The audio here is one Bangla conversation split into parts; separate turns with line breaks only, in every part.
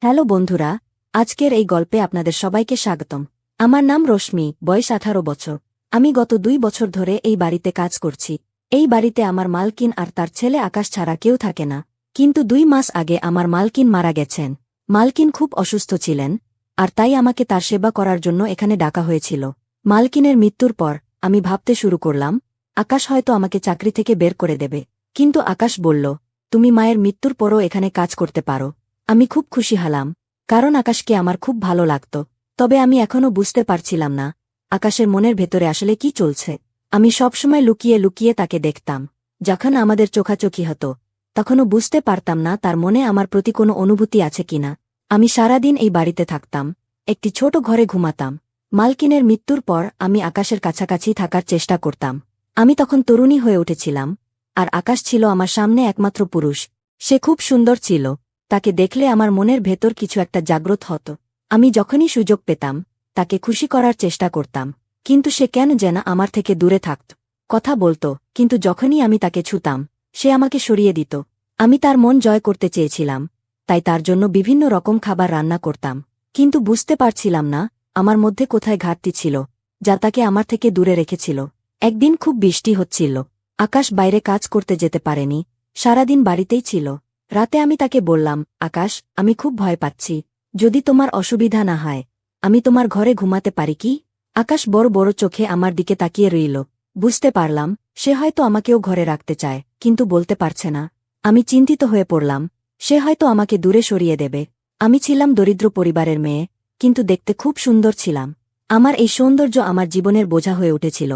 হ্যালো বন্ধুরা, আজকের এই গল্পে আপনাদের সবাইকে স্বাগতম। আমার নাম রশ্মি, বয়স 18 বছর। আমি গত 2 বছর ধরে এই বাড়িতে কাজ করছি। এই বাড়িতে আমার মালকিন আর তার ছেলে আকাশ ছাড়া কেউ থাকে না। কিন্তু 2 মাস আগে আমার মালকিন মারা গেছেন। মালকিন খুব অসুস্থ ছিলেন, আর তাই আমাকে তার সেবা করার জন্য এখানে ডাকা হয়েছিল। মালকিনের মৃত্যুর পর আমি ভাবতে শুরু করলাম, আকাশ হয়তো আমাকে চাকরি থেকে বের করে দেবে। কিন্তু আকাশ বলল, তুমি মায়ের মৃত্যুর পরও এখানে কাজ করতে পারো। আমি খুব খুশি হলাম, কারণ আকাশকে আমার খুব ভালো লাগত। তবে আমি এখনও বুঝতে পারছিলাম না আকাশের মনের ভেতরে আসলে কি চলছে। আমি সবসময় লুকিয়ে লুকিয়ে তাকে দেখতাম। যখন আমাদের চোখাচোখি হতো তখনও বুঝতে পারতাম না তার মনে আমার প্রতি কোনো অনুভূতি আছে কিনা। আমি সারাদিন এই বাড়িতে থাকতাম, একটি ছোট ঘরে ঘুমাতাম। মালকিনের মৃত্যুর পর আমি আকাশের কাছাকাছি থাকার চেষ্টা করতাম। আমি তখন তরুণী হয়ে উঠেছিলাম, আর আকাশ ছিল আমার সামনে একমাত্র পুরুষ। সে খুব সুন্দর ছিল। তাকে দেখলে আমার মনের ভেতর কিছু একটা জাগ্রত হতো। আমি যখনই সুযোগ পেতাম তাকে খুশি করার চেষ্টা করতাম, কিন্তু সে কেন যেন আমার থেকে দূরে থাকত। কথা বলতো, কিন্তু যখনই আমি তাকে ছুতাম সে আমাকে সরিয়ে দিত। আমি তার মন জয় করতে চেয়েছিলাম, তাই তার জন্য বিভিন্ন রকম খাবার রান্না করতাম। কিন্তু বুঝতে পারছিলাম না আমার মধ্যে কোথায় ঘাটতি ছিল, যা তাকে আমার থেকে দূরে রেখেছিল। একদিন খুব বৃষ্টি হচ্ছিল। আকাশ বাইরে কাজ করতে যেতে পারেনি, সারাদিন বাড়িতেই ছিল। রাতে আমি তাকে বললাম, আকাশ, আমি খুব ভয় পাচ্ছি। যদি তোমার অসুবিধা না হয় আমি তোমার ঘরে ঘুমাতে পারি কি? আকাশ বড় বড় চোখে আমার দিকে তাকিয়ে রইল। বুঝতে পারলাম সে হয়তো আমাকেও ঘরে রাখতে চায়, কিন্তু বলতে পারছে না। আমি চিন্তিত হয়ে পড়লাম, সে হয়তো আমাকে দূরে সরিয়ে দেবে। আমি ছিলাম দরিদ্র পরিবারের মেয়ে, কিন্তু দেখতে খুব সুন্দর ছিলাম। আমার এই সৌন্দর্য আমার জীবনের বোঝা হয়ে উঠেছিল,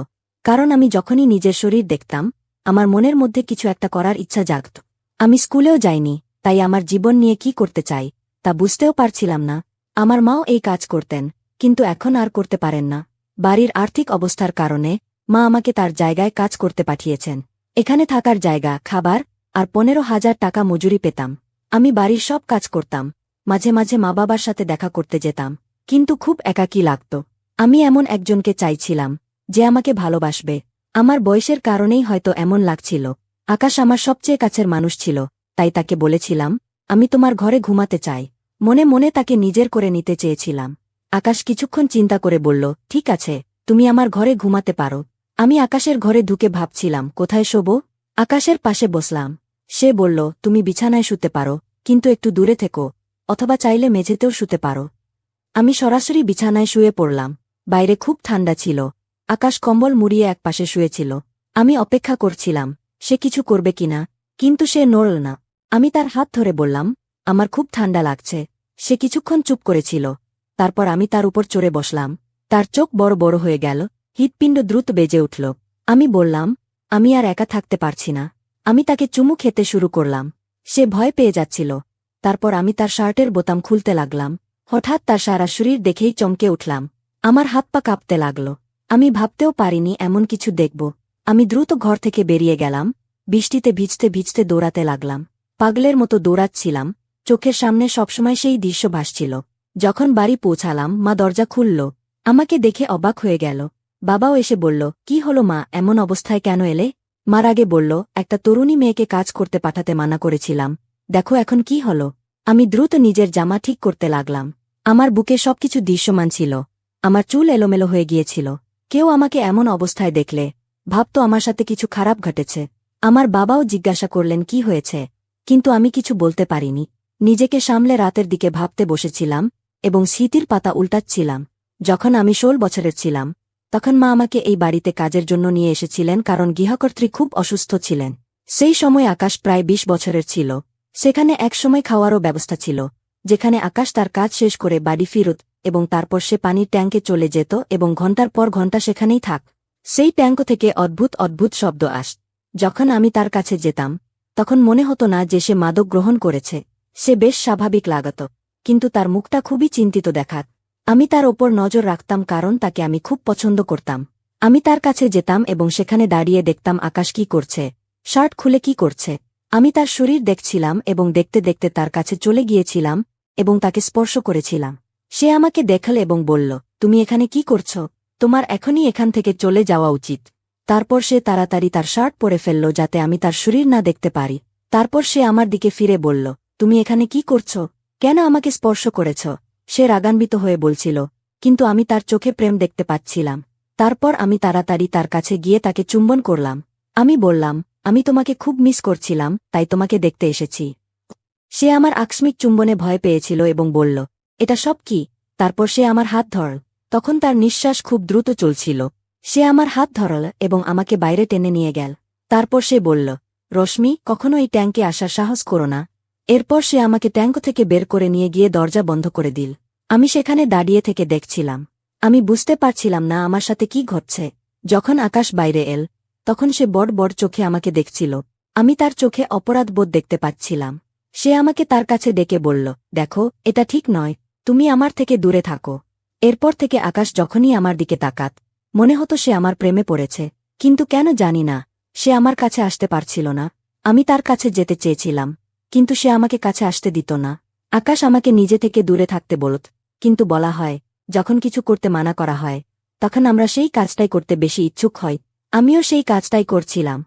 কারণ আমি যখনই নিজের শরীর দেখতাম আমার মনের মধ্যে কিছু একটা করার ইচ্ছা জাগত। আমি স্কুলেও যাইনি, তাই আমার জীবন নিয়ে কি করতে চাই তা বুঝতেও পারছিলাম না। আমার মাও এই কাজ করতেন, কিন্তু এখন আর করতে পারেন না। বাড়ির আর্থিক অবস্থার কারণে মা আমাকে তার জায়গায় কাজ করতে পাঠিয়েছেন। এখানে থাকার জায়গা, খাবার আর 15,000 টাকা মজুরি পেতাম। আমি বাড়ির সব কাজ করতাম, মাঝে মাঝে মা বাবার সাথে দেখা করতে যেতাম, কিন্তু খুব একাকী লাগত। আমি এমন একজনকে চাইছিলাম যে আমাকে ভালোবাসবে। আমার বয়সের কারণেই হয়তো এমন লাগছিল। আকাশ আমার সবচেয়ে কাছের মানুষ ছিল, তাই তাকে বলেছিলাম, আমি তোমার ঘরে ঘুমাতে চাই। মনে মনে তাকে নিজের করে নিতে চেয়েছিলাম। আকাশ কিছুক্ষণ চিন্তা করে বলল, ঠিক আছে, তুমি আমার ঘরে ঘুমাতে পারো। আমি আকাশের ঘরে ঢুকে ভাবছিলাম কোথায় শোবো। আকাশের পাশে বসলাম। সে বলল, তুমি বিছানায় শুতে পারো, কিন্তু একটু দূরে থেকো, অথবা চাইলে মেঝেতেও শুতে পারো। আমি সরাসরি বিছানায় শুয়ে পড়লাম। বাইরে খুব ঠান্ডা ছিল। আকাশ কম্বল মুড়িয়ে একপাশে শুয়েছিল। আমি অপেক্ষা করছিলাম সে কিছু করবে কিনা, কিন্তু সে নড়ল না। আমি তার হাত ধরে বললাম, আমার খুব ঠান্ডা লাগছে। সে কিছুক্ষণ চুপ করেছিল। তারপর আমি তার উপর চড়ে বসলাম। তার চোখ বড় বড় হয়ে গেল, হৃৎপিণ্ড দ্রুত বেজে উঠল। আমি বললাম, আমি আর একা থাকতে পারছি না। আমি তাকে চুমু খেতে শুরু করলাম। সে ভয় পেয়ে যাচ্ছিল। তারপর আমি তার শার্টের বোতাম খুলতে লাগলাম। হঠাৎ তার সারা শরীর দেখেই চমকে উঠলাম। আমার হাত পা কাঁপতে লাগল। আমি ভাবতেও পারিনি এমন কিছু দেখব। আমি দ্রুত ঘর থেকে বেরিয়ে গেলাম। বৃষ্টিতে ভিজতে ভিজতে দৌড়াতে লাগলাম। পাগলের মতো দৌড়াচ্ছিলাম, চোখের সামনে সবসময় সেই দৃশ্য ভাসছিল। যখন বাড়ি পৌঁছালাম মা দরজা খুলল। আমাকে দেখে অবাক হয়ে গেল। বাবাও এসে বলল, কি হলো মা, এমন অবস্থায় কেন এলে? মার আগে বলল, একটা তরুণী মেয়েকে কাজ করতে পাঠাতে মানা করেছিলাম, দেখো এখন কি হলো। আমি দ্রুত নিজের জামা ঠিক করতে লাগলাম। আমার বুকে সবকিছু দৃশ্যমান ছিল। আমার চুল এলোমেলো হয়ে গিয়েছিল। কেউ আমাকে এমন অবস্থায় দেখলে ভাবত আমার সাথে কিছু খারাপ ঘটেছে। আমার বাবাও জিজ্ঞাসা করলেন কি হয়েছে, কিন্তু আমি কিছু বলতে পারিনি। নিজেকে সামলে রাতের দিকে ভাবতে বসেছিলাম এবং স্মৃতির পাতা উল্টাচ্ছিলাম। যখন আমি 16 বছরের ছিলাম তখন মা আমাকে এই বাড়িতে কাজের জন্য নিয়ে এসেছিলেন, কারণ গৃহকর্ত্রী খুব অসুস্থ ছিলেন। সেই সময় আকাশ প্রায় 20 বছরের ছিল। সেখানে একসময় খাওয়ারও ব্যবস্থা ছিল, যেখানে আকাশ তার কাজ শেষ করে বাড়ি ফিরত এবং তারপর সে পানির ট্যাঙ্কে চলে যেত এবং ঘণ্টার পর ঘণ্টা সেখানেই থাক। সেই ট্যাঙ্ক থেকে অদ্ভুত অদ্ভুত শব্দ আসত। যখন আমি তার কাছে যেতাম তখন মনে হতো না যে সে মাদক গ্রহণ করেছে। সে বেশ স্বাভাবিক লাগত, কিন্তু তার মুখটা খুবই চিন্তিত দেখাত। আমি তার ওপর নজর রাখতাম, কারণ তাকে আমি খুব পছন্দ করতাম। আমি তার কাছে যেতাম এবং সেখানে দাঁড়িয়ে দেখতাম আকাশ কি করছে, শার্ট খুলে কি করছে। আমি তার শরীর দেখছিলাম এবং দেখতে দেখতে তার কাছে চলে গিয়েছিলাম এবং তাকে স্পর্শ করেছিলাম। সে আমাকে দেখল এবং বলল, তুমি এখানে কি করছ? তোমার এখনই এখান থেকে চলে যাওয়া উচিত। তারপর সে তাড়াতাড়ি তার শার্ট পরে ফেলল যাতে আমি তার শরীর না দেখতে পারি। তারপর সে আমার দিকে ফিরে বলল, তুমি এখানে কি করছ? কেন আমাকে স্পর্শ করেছ? সে রাগান্বিত হয়ে বলছিল, কিন্তু আমি তার চোখে প্রেম দেখতে পাচ্ছিলাম। তারপর আমি তাড়াতাড়ি তার কাছে গিয়ে তাকে চুম্বন করলাম। আমি বললাম, আমি তোমাকে খুব মিস করছিলাম, তাই তোমাকে দেখতে এসেছি। সে আমার আকস্মিক চুম্বনে ভয় পেয়েছিল এবং বলল, এটা সব কি? তারপর সে আমার হাত ধরল। তখন তার নিঃশ্বাস খুব দ্রুত চলছিল। সে আমার হাত ধরল এবং আমাকে বাইরে টেনে নিয়ে গেল। তারপর সে বলল, রশ্মি, কখনো এই ট্যাঙ্কে আসার সাহস করো না। এরপর সে আমাকে ট্যাঙ্ক থেকে বের করে নিয়ে গিয়ে দরজা বন্ধ করে দিল। আমি সেখানে দাঁড়িয়ে থেকে দেখছিলাম। আমি বুঝতে পারছিলাম না আমার সাথে কি ঘটছে। যখন আকাশ বাইরে এল, তখন সে বড় বড় চোখে আমাকে দেখছিল। আমি তার চোখে অপরাধবোধ দেখতে পাচ্ছিলাম। সে আমাকে তার কাছে ডেকে বলল, দেখো, এটা ঠিক নয়, তুমি আমার থেকে দূরে থাকো। এরপর থেকে আকাশ যখনই আমার দিকে তাকাত, মনে হতো সে আমার প্রেমে পড়েছে। কিন্তু কেন জানি না, সে আমার কাছে আসতে পারছিল না। আমি তার কাছে যেতে চেয়েছিলাম, কিন্তু সে আমাকে কাছে আসতে দিত না। আকাশ আমাকে নিজে থেকে দূরে থাকতে বলত, কিন্তু বলা হয়, যখন কিছু করতে মানা করা হয়, তখন আমরা সেই কাজটাই করতে বেশি ইচ্ছুক হই। আমিও সেই কাজটাই করছিলাম।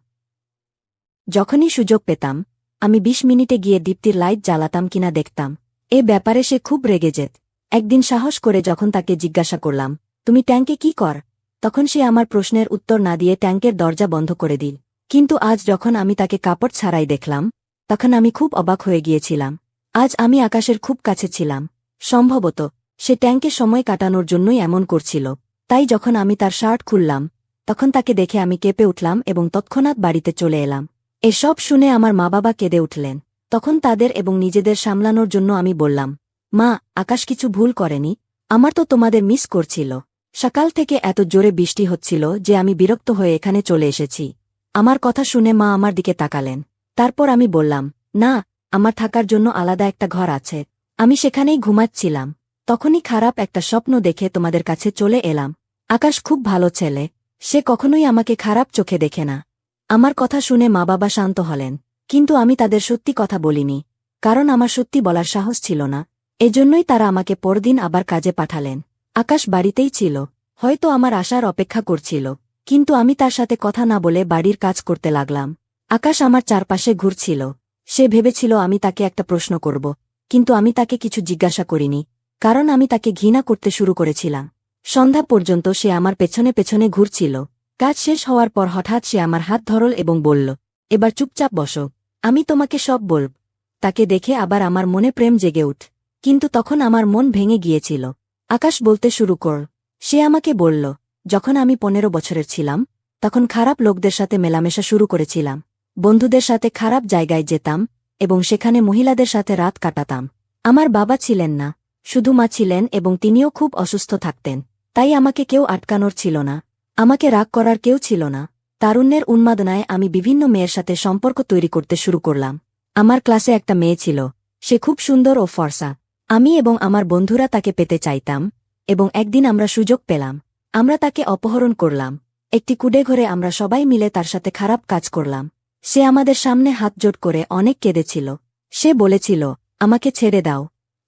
যখনই সুযোগ পেতাম, আমি ২০ মিনিটে গিয়ে দীপ্তির লাইট জ্বালাতাম কিনা দেখতাম। এ ব্যাপারে সে খুব রেগে যেত। একদিন সাহস করে যখন তাকে জিজ্ঞাসা করলাম, তুমি ট্যাঙ্কে কি কর? তখন সে আমার প্রশ্নের উত্তর না দিয়ে ট্যাঙ্কের দরজা বন্ধ করে দিল। কিন্তু আজ যখন আমি তাকে কাপড় ছাড়াই দেখলাম, তখন আমি খুব অবাক হয়ে গিয়েছিলাম। আজ আমি আকাশের খুব কাছে ছিলাম। সম্ভবত সে ট্যাঙ্কে সময় কাটানোর জন্যই এমন করছিল। তাই যখন আমি তার শার্ট খুললাম, তখন তাকে দেখে আমি কেঁপে উঠলাম এবং তৎক্ষণাৎ বাড়িতে চলে এলাম। এসব শুনে আমার মা-বাবা কেঁদে উঠলেন। তখন তাদের এবং নিজেদের সামলানোর জন্য আমি বললাম, মা, আকাশ কিছু ভুল করেনি। আমার তো তোমাদের মিস করছিল। সকাল থেকে এত জোরে বৃষ্টি হচ্ছিল যে আমি বিরক্ত হয়ে এখানে চলে এসেছি। আমার কথা শুনে মা আমার দিকে তাকালেন। তারপর আমি বললাম, না, আমার থাকার জন্য আলাদা একটা ঘর আছে। আমি সেখানেই ঘুমাচ্ছিলাম। তখনই খারাপ একটা স্বপ্ন দেখে তোমাদের কাছে চলে এলাম। আকাশ খুব ভালো ছেলে। সে কখনোই আমাকে খারাপ চোখে দেখে না। আমার কথা শুনে মা-বাবা শান্ত হলেন। কিন্তু আমি তাদের সত্যি কথা বলিনি, কারণ আমার সত্যি বলার সাহস ছিল না। এজন্যই তারা আমাকে পরদিন আবার কাজে পাঠালেন। আকাশ বাড়িতেই ছিল, হয়তো আমার আসার অপেক্ষা করছিল। কিন্তু আমি তার সাথে কথা না বলে বাড়ির কাজ করতে লাগলাম। আকাশ আমার চারপাশে ঘুরছিল। সে ভেবেছিল আমি তাকে একটা প্রশ্ন করব, কিন্তু আমি তাকে কিছু জিজ্ঞাসা করিনি, কারণ আমি তাকে ঘৃণা করতে শুরু করেছিলাম। সন্ধ্যা পর্যন্ত সে আমার পেছনে পেছনে ঘুরছিল। কাজ শেষ হওয়ার পর হঠাৎ সে আমার হাত ধরল এবং বলল, এবার চুপচাপ বসো, আমি তোমাকে সব বলব। তাকে দেখে আবার আমার মনে প্রেম জেগে উঠ। কিন্তু তখন আমার মন ভেঙে গিয়েছিল। আকাশ বলতে শুরু কর। সে আমাকে বলল, যখন আমি ১৫ বছরের ছিলাম, তখন খারাপ লোকদের সাথে মেলামেশা শুরু করেছিলাম। বন্ধুদের সাথে খারাপ জায়গায় যেতাম এবং সেখানে মহিলাদের সাথে রাত কাটাতাম। আমার বাবা ছিলেন না, শুধু মা ছিলেন এবং তিনিও খুব অসুস্থ থাকতেন। তাই আমাকে কেউ আটকানোর ছিল না। আমাকে রাগ করার কেউ ছিল না। তারুণ্যের উন্মাদনায় আমি বিভিন্ন মেয়ের সাথে সম্পর্ক তৈরি করতে শুরু করলাম। আমার ক্লাসে একটা মেয়ে ছিল। সে খুব সুন্দর ও ফর্সা। আমি এবং আমার বন্ধুরা তাকে পেতে চাইতাম, এবং একদিন আমরা সুযোগ পেলাম। আমরা তাকে অপহরণ করলাম। একটি কুঁড়েঘরে আমরা সবাই মিলে তার সাথে খারাপ কাজ করলাম। সে আমাদের সামনে হাতজোড় করে অনেক কেঁদেছিল। সে বলেছিল, আমাকে ছেড়ে দাও।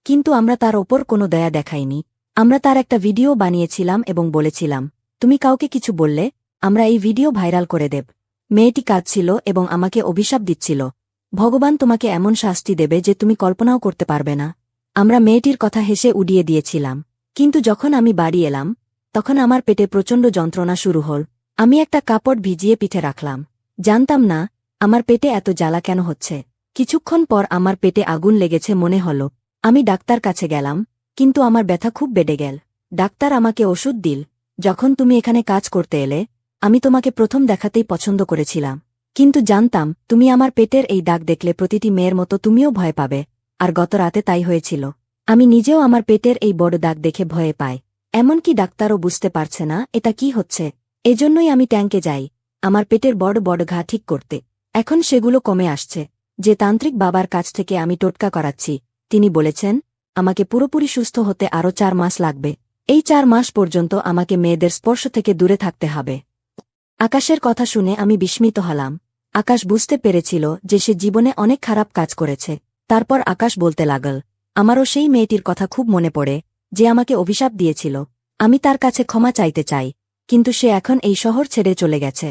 কিন্তু আমরা তার ওপর কোনো দয়া দেখাইনি। আমরা তার একটা ভিডিও বানিয়েছিলাম এবং বলেছিলাম, তুমি কাউকে কিছু বললে, আমরা এই ভিডিও ভাইরাল করে দেব। মেয়েটি কাঁদছিল এবং আমাকে অভিশাপ দিচ্ছিল, ভগবান তোমাকে এমন শাস্তি দেবে যে তুমি কল্পনাও করতে পারবে না। আমরা মেয়েটির কথা হেসে উড়িয়ে দিয়েছিলাম। কিন্তু যখন আমি বাড়ি এলাম, তখন আমার পেটে প্রচণ্ড যন্ত্রণা শুরু হল। আমি একটা কাপড় ভিজিয়ে পিঠে রাখলাম। জানতাম না আমার পেটে এত জ্বালা কেন হচ্ছে। কিছুক্ষণ পর আমার পেটে আগুন লেগেছে মনে হল। আমি ডাক্তার কাছে গেলাম, কিন্তু আমার ব্যথা খুব বেড়ে গেল। ডাক্তার আমাকে ওষুধ দিল। যখন তুমি এখানে কাজ করতে এলে, আমি তোমাকে প্রথম দেখাতেই পছন্দ করেছিলাম। কিন্তু জানতাম তুমি আমার পেটের এই দাগ দেখলে প্রতিটি মেয়ের মতো তুমিও ভয় পাবে। আর গত রাতে তাই হয়েছিল। আমি নিজেও আমার পেটের এই বড় দাগ দেখে ভয়ে পাই। এমনকি ডাক্তারও বুঝতে পারছে না এটা কি হচ্ছে। এজন্যই আমি ট্যাঙ্কে যাই, আমার পেটের বড় বড় ঘা ঠিক করতে। এখন সেগুলো কমে আসছে। যে তান্ত্রিক বাবার কাছ থেকে আমি টোটকা করাচ্ছি, তিনি বলেছেন, আমাকে পুরোপুরি সুস্থ হতে আরও ৪ মাস লাগবে। এই ৪ মাস পর্যন্ত আমাকে মেয়েদের স্পর্শ থেকে দূরে থাকতে হবে। আকাশের কথা শুনে আমি বিস্মিত হলাম। আকাশ বুঝতে পেরেছিল যে সে জীবনে অনেক খারাপ কাজ করেছে। তারপর আকাশ বলতে লাগল, আমারও সেই মেয়েটির কথা খুব মনে পড়ে, যে আমাকে অভিশাপ দিয়েছিল। আমি তার কাছে ক্ষমা চাইতে চাই, কিন্তু সে এখন এই শহর ছেড়ে চলে গেছে।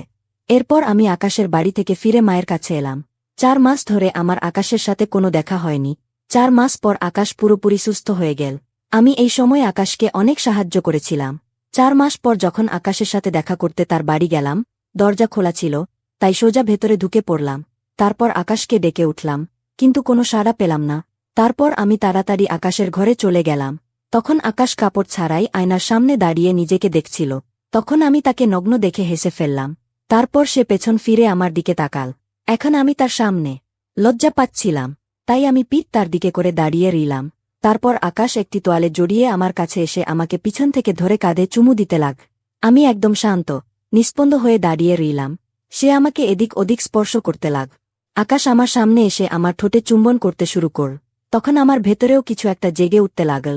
এরপর আমি আকাশের বাড়ি থেকে ফিরে মায়ের কাছে এলাম। ৪ মাস ধরে আমার আকাশের সাথে কোনো দেখা হয়নি। 4 মাস পর আকাশ পুরোপুরি সুস্থ হয়ে গেল। আমি এই সময় আকাশকে অনেক সাহায্য করেছিলাম। 4 মাস পর যখন আকাশের সাথে দেখা করতে তার বাড়ি গেলাম, দরজা খোলা ছিল, তাই সোজা ভেতরে ঢুকে পড়লাম। তারপর আকাশকে ডেকে উঠলাম, কিন্তু কোনো সাড়া পেলাম না। তারপর আমি তাড়াতাড়ি আকাশের ঘরে চলে গেলাম। তখন আকাশ কাপড় ছাড়াই আয়নার সামনে দাঁড়িয়ে নিজেকে দেখছিল। তখন আমি তাকে নগ্ন দেখে হেসে ফেললাম। তারপর সে পেছন ফিরে আমার দিকে তাকাল। এখন আমি তার সামনে। লজ্জা পাচ্ছিলাম, তাই আমি পিঠ তার দিকে করে দাঁড়িয়ে রইলাম। তারপর আকাশ একটি তোয়ালে জড়িয়ে আমার কাছে এসে আমাকে পিছন থেকে ধরে কাঁধে চুমু দিতে লাগ। আমি একদম শান্ত, নিস্পন্দ হয়ে দাঁড়িয়ে রইলাম। সে আমাকে এদিক ওদিক স্পর্শ করতে লাগ। আকাশ আমার সামনে এসে আমার ঠোঁটে চুম্বন করতে শুরু কর। তখন আমার ভেতরেও কিছু একটা জেগে উঠতে লাগল,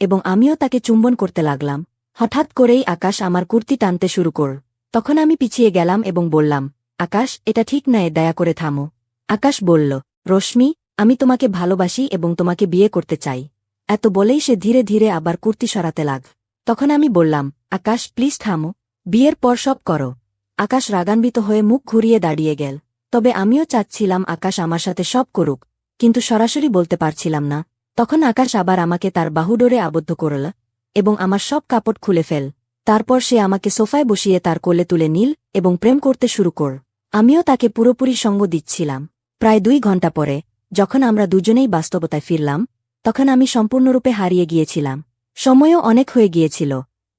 এবং আমিও তাকে চুম্বন করতে লাগলাম। হঠাৎ করেই আকাশ আমার কুর্তি টানতে শুরু কর। তখন আমি পিছিয়ে গেলাম এবং বললাম, আকাশ, এটা ঠিক নয়, দয়া করে থামো। আকাশ বলল, রশ্মি, আমি তোমাকে ভালোবাসি এবং তোমাকে বিয়ে করতে চাই। এত বলেই সে ধীরে ধীরে আবার কুর্তি সরাতে লাগ। তখন আমি বললাম, আকাশ, প্লিজ থামো, বিয়ের পর সব করো। আকাশ রাগান্বিত হয়ে মুখ ঘুরিয়ে দাঁড়িয়ে গেল। তবে আমিও চাচ্ছিলাম আকাশ আমার সাথে সব করুক, কিন্তু সরাসরি বলতে পারছিলাম না। তখন আকাশ আবার আমাকে তার বাহুডোরে আবদ্ধ করল এবং আমার সব কাপড় খুলে ফেল। তারপর সে আমাকে সোফায় বসিয়ে তার কোলে তুলে নিল এবং প্রেম করতে শুরু কর। আমিও তাকে পুরোপুরি সঙ্গ দিচ্ছিলাম। প্রায় 2 ঘণ্টা পরে, যখন আমরা দুজনেই বাস্তবতায় ফিরলাম, তখন আমি সম্পূর্ণরূপে হারিয়ে গিয়েছিলাম। সময়ও অনেক হয়ে গিয়েছিল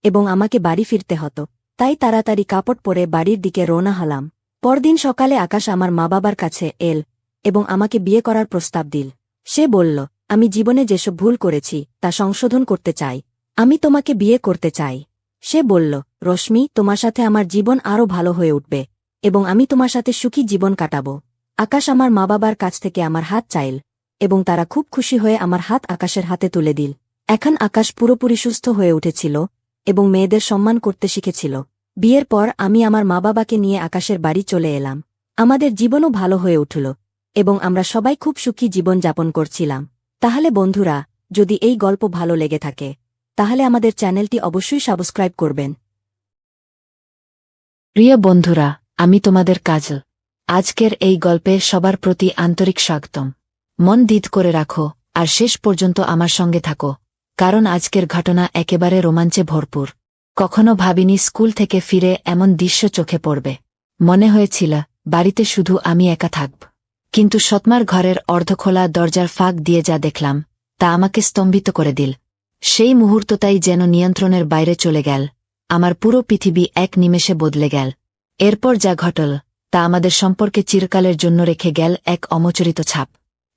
এবং আমাকে বাড়ি ফিরতে হতো, তাই তাড়াতাড়ি কাপড় পরে বাড়ির দিকে রওনা হলাম। পরদিন সকালে আকাশ আমার মা-বাবার কাছে এল এবং আমাকে বিয়ে করার প্রস্তাব দিল। সে বলল, আমি জীবনে যেসব ভুল করেছি তা সংশোধন করতে চাই। আমি তোমাকে বিয়ে করতে চাই। সে বলল, রশ্মি, তোমার সাথে আমার জীবন আরও ভালো হয়ে উঠবে এবং আমি তোমার সাথে সুখী জীবন কাটাব। আকাশ আমার মা-বাবার কাছ থেকে আমার হাত চাইল এবং তারা খুব খুশি হয়ে আমার হাত আকাশের হাতে তুলে দিল। এখন আকাশ পুরোপুরি সুস্থ হয়ে উঠেছিল এবং মেয়েদের সম্মান করতে শিখেছিল। বিয়ের পর আমি আমার মা-বাবাকে নিয়ে আকাশের বাড়ি চলে এলাম। আমাদের জীবনও ভালো হয়ে উঠল এবং আমরা সবাই খুব সুখী জীবন যাপন করছিলাম। তাহলে বন্ধুরা, যদি এই গল্প ভালো লেগে থাকে, তাহলে আমাদের চ্যানেলটি অবশ্যই সাবস্ক্রাইব করবেন।
প্রিয় বন্ধুরা, আমি তোমাদের কাজল। আজকের এই গল্পে সবার প্রতি আন্তরিক স্বাগতম। মন দিত করে রাখো আর শেষ পর্যন্ত আমার সঙ্গে থাকো, কারণ আজকের ঘটনা একেবারে রোমাঞ্চে ভরপুর। কখনো ভাবিনি স্কুল থেকে ফিরে এমন দৃশ্য চোখে পড়বে। মনে হয়েছিল বাড়িতে শুধু আমি একা থাকব, কিন্তু সৎমার ঘরের অর্ধখোলা দরজার ফাঁক দিয়ে যা দেখলাম তা আমাকে স্তম্ভিত করে দিল। সেই মুহূর্তটাই যেন নিয়ন্ত্রণের বাইরে চলে গেল। আমার পুরো পৃথিবী এক নিমেষে বদলে গেল। এরপর যা ঘটল তা আমাদের সম্পর্কে চিরকালের জন্য রেখে গেল এক অমোচরিত ছাপ।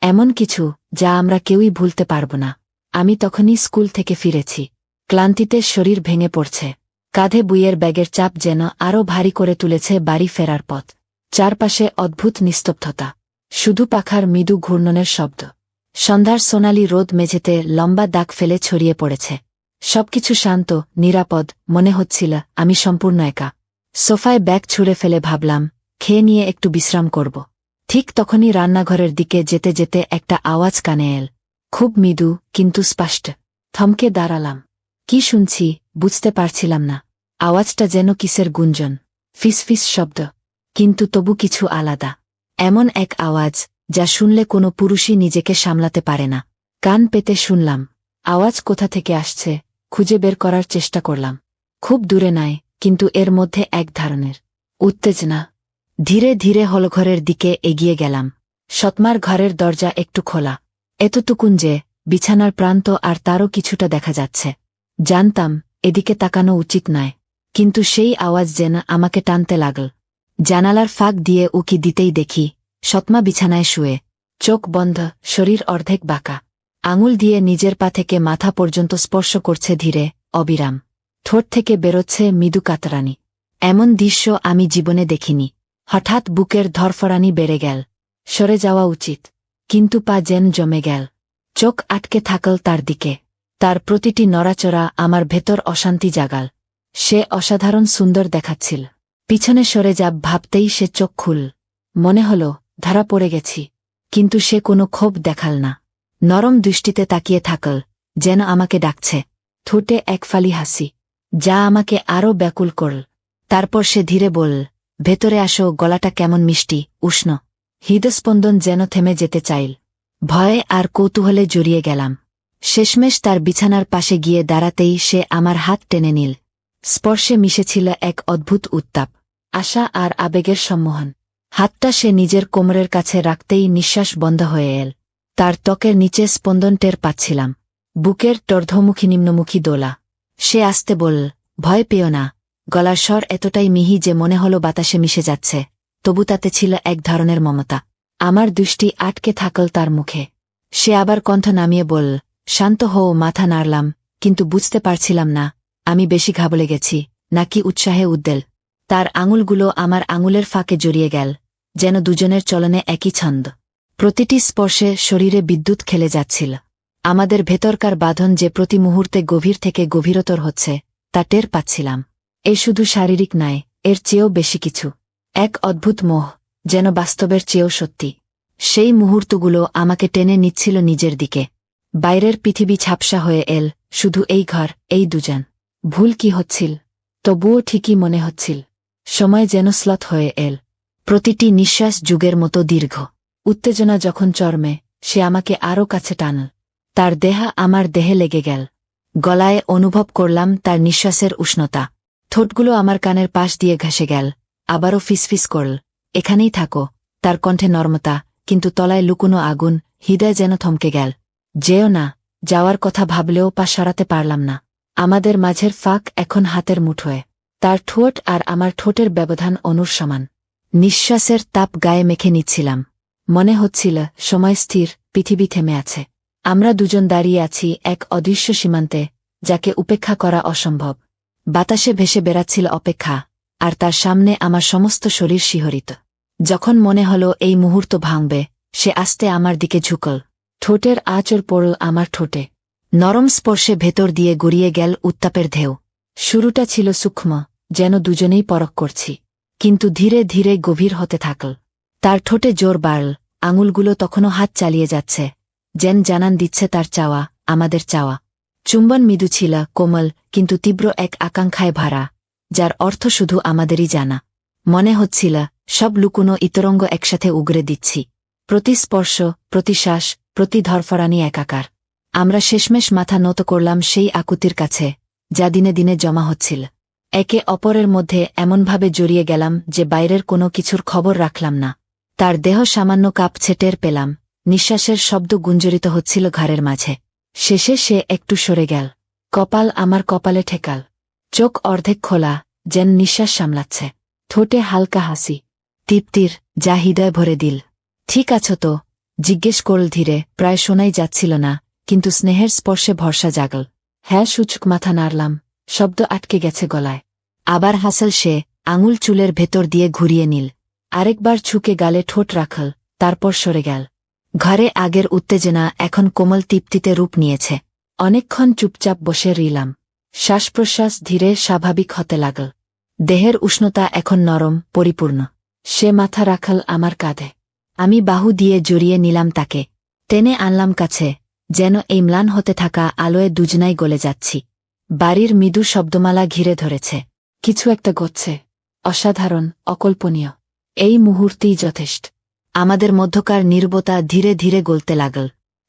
এমন কিছু যা আমরা কেউই ভুলতে পারব না। আমি তখনই স্কুল থেকে ফিরেছি। ক্লান্তিতে শরীর ভেঙে পড়ছে। কাঁধে বইয়ের ব্যাগের চাপ যেন আরও ভারী করে তুলেছে বাড়ি ফেরার পথ। চারপাশে অদ্ভুত নিস্তব্ধতা, শুধু পাখার মৃদু ঘূর্ণনের শব্দ। সন্ধ্যার সোনালি রোদ মেঝেতে লম্বা দাগ ফেলে ছড়িয়ে পড়েছে। সবকিছু শান্ত, নিরাপদ মনে হচ্ছিল। আমি সম্পূর্ণ একা। সোফায় ব্যাগ ছুঁড়ে ফেলে ভাবলাম, খেয়ে নিয়ে একটু বিশ্রাম করব। ঠিক তখনই রান্নাঘরের দিকে যেতে যেতে একটা আওয়াজ কানে এল, খুব মৃদু কিন্তু স্পষ্ট। থমকে দাঁড়ালাম। কি শুনছি বুঝতে পারছিলাম না। আওয়াজটা যেন কিসের গুঞ্জন, ফিসফিস শব্দ, কিন্তু তবু কিছু আলাদা। এমন এক আওয়াজ যা শুনলে কোনো পুরুষই নিজেকে সামলাতে পারে না। কান পেতে শুনলাম। আওয়াজ কোথা থেকে আসছে খুঁজে বের করার চেষ্টা করলাম। খুব দূরে নয়, কিন্তু এর মধ্যে এক ধরনের উত্তেজনা। ধীরে ধীরে হলঘরের দিকে এগিয়ে গেলাম। সৎমার ঘরের দরজা একটু খোলা, এতটুকুন যে বিছানার প্রান্ত আর তারও কিছুটা দেখা যাচ্ছে। জানতাম এদিকে তাকানো উচিত নয়, কিন্তু সেই আওয়াজ যেন আমাকে টানতে লাগল। জানালার ফাঁক দিয়ে উকি দিতেই দেখি সৎমা বিছানায় শুয়ে, চোখ বন্ধ, শরীর অর্ধেক বাঁকা। আঙুল দিয়ে নিজের পা থেকে মাথা পর্যন্ত স্পর্শ করছে ধীরে, অবিরাম। ঠোঁট থেকে বেরোচ্ছে মৃদু কাতরানি। এমন দৃশ্য আমি জীবনে দেখিনি। হঠাৎ বুকের ধরফরানি বেড়ে গেল। সরে যাওয়া উচিত, কিন্তু পা যেন জমে গেল। চোখ আটকে থাকল তার দিকে। তার প্রতিটি নড়াচড়া আমার ভেতর অশান্তি জাগাল। সে অসাধারণ সুন্দর দেখাচ্ছিল। পিছনে সরে যাব ভাবতেই সে চোখ খুল। মনে হল ধরা পড়ে গেছি, কিন্তু সে কোনো ক্ষোভ দেখাল না। নরম দৃষ্টিতে তাকিয়ে থাকল, যেন আমাকে ডাকছে। ঠোঁটে এক ফালি হাসি, যা আমাকে আরও ব্যাকুল করল। তারপর সে ধীরে বলল, ভেতরে আসো। গলাটা কেমন মিষ্টি, উষ্ণ। হৃদস্পন্দন যেন থেমে যেতে চাইল। ভয়ে আর কৌতূহলে জড়িয়ে গেলাম। শেষমেশ তার বিছানার পাশে গিয়ে দাঁড়াতেই সে আমার হাত টেনে নিল। স্পর্শে মিশেছিল এক অদ্ভুত উত্তাপ, আশা আর আবেগের সম্মোহন। হাতটা সে নিজের কোমরের কাছে রাখতেই নিঃশ্বাস বন্ধ হয়ে এল। তার ত্বকের নিচে স্পন্দন টের পাচ্ছিলাম, বুকের টর্ধমুখী নিম্নমুখী দোলা। সে আস্তে বলল, ভয় পেও না। গলার স্বর এতটাই মিহি যে মনে হলো বাতাসে মিশে যাচ্ছে, তবু তাতে ছিল এক ধরনের মমতা। আমার দৃষ্টি আটকে থাকল তার মুখে। সে আবার কণ্ঠ নামিয়ে বলল, শান্ত হও। মাথা নাড়লাম, কিন্তু বুঝতে পারছিলাম না আমি বেশি ঘাবড়ে গেছি নাকি উৎসাহে উদ্বেল। তার আঙুলগুলো আমার আঙুলের ফাঁকে জড়িয়ে গেল, যেন দুজনের চলনে একই ছন্দ। প্রতিটি স্পর্শে শরীরে বিদ্যুৎ খেলে যাচ্ছিল। আমাদের ভেতরকার বাঁধন যে প্রতি মুহূর্তে গভীর থেকে গভীরতর হচ্ছে তা টের পাচ্ছিলাম। এ শুধু শারীরিক নয়, এর চেয়েও বেশি কিছু, এক অদ্ভুত মোহ, যেন বাস্তবের চেয়েও সত্যি। সেই মুহূর্তগুলো আমাকে টেনে নিচ্ছিল নিজের দিকে। বাইরের পৃথিবী ঝাপসা হয়ে এল, শুধু এই ঘর, এই দুজন। ভুল কি হচ্ছিল? তবুও ঠিকই মনে হচ্ছিল। সময় যেন স্লথ হয়ে এল, প্রতিটি নিঃশ্বাস যুগের মতো দীর্ঘ। উত্তেজনা যখন চরমে, সে আমাকে আরও কাছে টানল। তার দেহা আমার দেহে লেগে গেল। গলায় অনুভব করলাম তার নিঃশ্বাসের উষ্ণতা। ঠোঁটগুলো আমার কানের পাশ দিয়ে ঘেঁষে গেল। আবারও ফিসফিস করল, এখানেই থাকো। তার কণ্ঠে নর্মতা, কিন্তু তলায় লুকোনো আগুন। হৃদয় যেন থমকে গেল। যেও না। যাওয়ার কথা ভাবলেও পা সরাতে পারলাম না। আমাদের মাঝের ফাঁক এখন হাতের মুঠোয়। তার ঠোঁট আর আমার ঠোঁটের ব্যবধান অনুর সমান। নিঃশ্বাসের তাপ গায়ে মেখে নিচ্ছিলাম। মনে হচ্ছিল সময় স্থির, পৃথিবী থেমে আছে। আমরা দুজন দাঁড়িয়ে আছি এক অদৃশ্য সীমান্তে, যাকে উপেক্ষা করা অসম্ভব। বাতাসে ভেসে বেড়াচ্ছিল অপেক্ষা, আর তার সামনে আমার সমস্ত শরীর শিহরিত। যখন মনে হলো এই মুহূর্ত ভাঙবে, সে আস্তে আমার দিকে ঝুঁকল। ঠোঁটের আঁচড় পড়ল আমার ঠোঁটে। নরম স্পর্শে ভেতর দিয়ে গড়িয়ে গেল উত্তাপের ঢেউ। শুরুটা ছিল সূক্ষ্ম, যেন দুজনেই পরখ করছি, কিন্তু ধীরে ধীরে গভীর হতে থাকল। তার ঠোঁটে জোর বাড়ল, আঙুলগুলো তখনও হাত চালিয়ে যাচ্ছে, যেন জানান দিচ্ছে তার চাওয়া, আমাদের চাওয়া। চুম্বন মৃদু ছিল, কোমল, কিন্তু তীব্র এক আকাঙ্ক্ষায় ভরা, যার অর্থ শুধু আমাদেরই জানা। মনে হচ্ছিল সব লুকোনো ইতরঙ্গ একসাথে উগরে দিচ্ছি। প্রতি স্পর্শ, প্রতি শ্বাস, প্রতি ধরফরানি একাকার। আমরা শেষমেশ মাথা নত করলাম সেই আকুতির কাছে, যা দিনে দিনে জমা হচ্ছিল। একে অপরের মধ্যে এমনভাবে জড়িয়ে গেলাম যে বাইরের কোনো কিছুর খবর রাখলাম না। তার দেহ সামান্য কাঁপছে টের পেলাম, নিঃশ্বাসের শব্দ গুঞ্জরিত হচ্ছিল ঘাড়ের মাঝে। শেষে সে একটু সরে গেল। কপাল আমার কপালে ঠেকাল। চোখ অর্ধেক খোলা, যেন নিঃশ্বাস সামলাচ্ছে। ঠোঁটে হালকা হাসি, তৃপ্তির, যা হৃদয় ভরে দিল। ঠিক আছো তো? জিজ্ঞেস করল ধীরে, প্রায় শোনাই যাচ্ছিল না, কিন্তু স্নেহের স্পর্শে ভরসা জাগল। হ্যাঁ সূচক মাথা নাড়লাম, শব্দ আটকে গেছে গলায়। আবার হাসল সে, আঙুল চুলের ভেতর দিয়ে ঘুরিয়ে নিল। আরেকবার ছুকে গালে ঠোঁট রাখল, তারপর সরে গেল। ঘরে আগের উত্তেজনা এখন কোমল তৃপ্তিতে রূপ নিয়েছে। অনেকক্ষণ চুপচাপ বসে রইলাম। শ্বাস প্রশ্বাস ধীরে স্বাভাবিক হতে লাগল। দেহের উষ্ণতা এখন নরম, পরিপূর্ণ। সে মাথা রাখল আমার কাঁধে। আমি বাহু দিয়ে জড়িয়ে নিলাম তাকে। টেনে আনলাম কাছে, যেন এই ম্লান হতে থাকা আলোয় দুজনাই গলে যাচ্ছি। বাড়ির মৃদু শব্দমালা ঘিরে ধরেছে। কিছু একটা ঘটছে, অসাধারণ, অকল্পনীয়। এই মুহূর্তেই যথেষ্ট। আমাদের মধ্যকার নীরবতা ধীরে ধীরে গলতে লাগল।